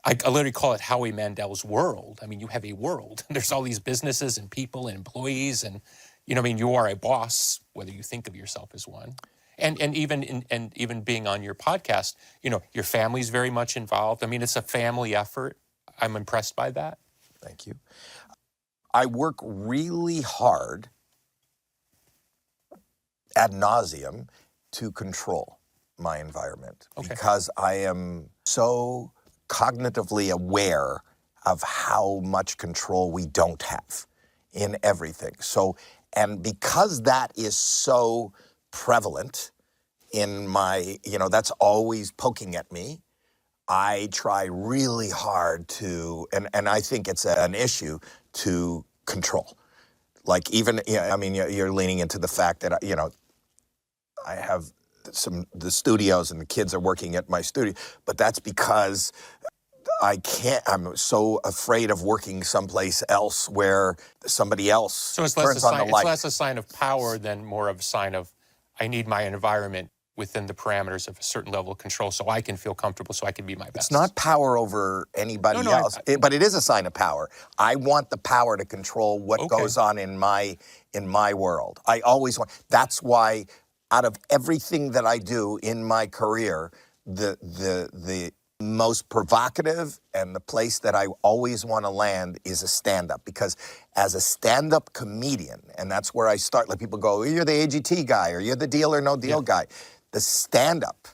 I literally call it Howie Mandel's world. I mean, you have a world. There's all these businesses and people and employees, and I mean, you are a boss, whether you think of yourself as one. And even being on your podcast, your family's very much involved. I mean, it's a family effort. I'm impressed by that. Thank you. I work really hard ad nauseum to control my environment because I am so cognitively aware of how much control we don't have in everything. So, and because that is so prevalent in my, that's always poking at me, I try really hard to, and I think it's an issue to control. Like even, I mean, you're leaning into the fact that, I have the studios and the kids are working at my studio, but that's because I'm so afraid of working someplace else where somebody else turns on the light. It's less a sign of power than more of a sign of, I need my environment within the parameters of a certain level of control so I can feel comfortable, so I can be my best. It's not power over anybody else, but it is a sign of power. I want the power to control what goes on in my world. I always want. That's why out of everything that I do in my career, the most provocative and the place that I always want to land is a stand-up, because as a stand-up comedian, and that's where I start, like people go, you're the AGT guy, or you're the Deal or No Deal guy. The stand-up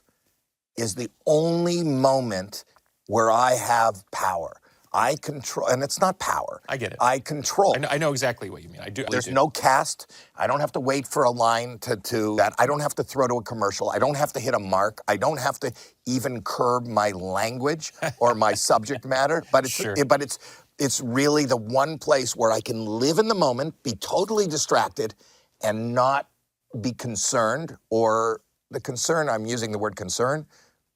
is the only moment where I have power. I control, and it's not power. I get it. I control. I know exactly what you mean. I do. There's no cast. I don't have to wait for a line to that. I don't have to throw to a commercial. I don't have to hit a mark. I don't have to even curb my language or my subject matter. But it's it's really the one place where I can live in the moment, be totally distracted, and not be concerned, or the concern, I'm using the word concern,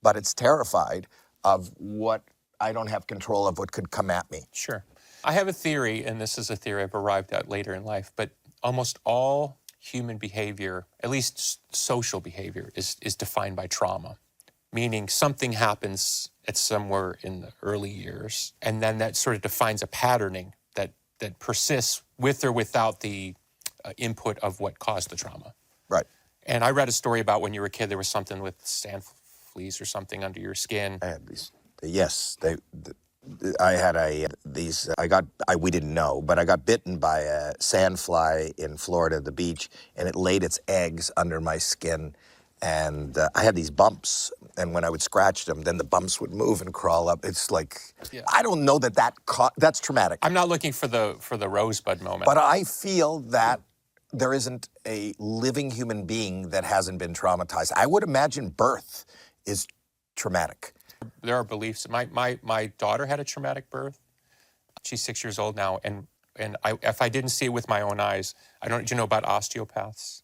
but it's terrified of what I don't have control of, what could come at me. Sure. I have a theory, and this is a theory I've arrived at later in life, but almost all human behavior, at least social behavior, is defined by trauma, meaning something happens at somewhere in the early years, and then that sort of defines a patterning that persists with or without the input of what caused the trauma. Right. And I read a story about when you were a kid, there was something with sand fleas or something under your skin. I had these. Yes, I had we didn't know, but I got bitten by a sandfly in Florida at the beach, and it laid its eggs under my skin, and I had these bumps, and when I would scratch them, then the bumps would move and crawl up. It's like, I don't know that's traumatic. I'm not looking for the rosebud moment. But I feel that there isn't a living human being that hasn't been traumatized. I would imagine birth is traumatic. There are beliefs. My daughter had a traumatic birth. She's 6 years old now, and if I didn't see it with my own eyes, do you know about osteopaths?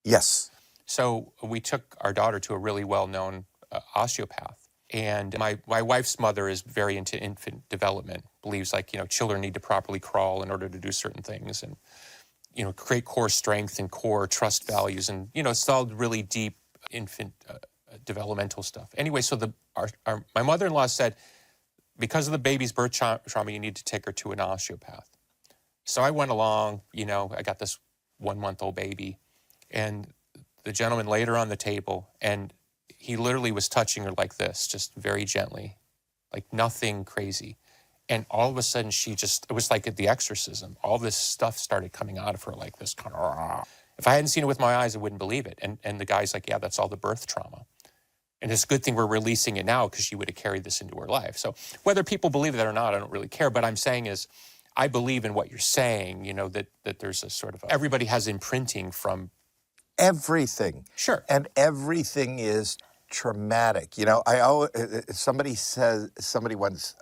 Yes. So we took our daughter to a really well-known osteopath, and my wife's mother is very into infant development, believes children need to properly crawl in order to do certain things, and create core strength and core trust values, and it's all really deep infant developmental stuff. Anyway, so my mother-in-law said, because of the baby's birth trauma, you need to take her to an osteopath. So I went along, I got this 1-month-old baby, and the gentleman laid her on the table, and he literally was touching her like this, just very gently, like nothing crazy. And all of a sudden, it was like the exorcism. All this stuff started coming out of her like this. If I hadn't seen it with my eyes, I wouldn't believe it. And the guy's like, yeah, that's all the birth trauma. And it's a good thing we're releasing it now, because she would have carried this into her life. So whether people believe that or not, I don't really care. But I'm saying is, I believe in what you're saying, that there's a sort of, everybody has imprinting from everything. Sure. And everything is traumatic. Somebody once,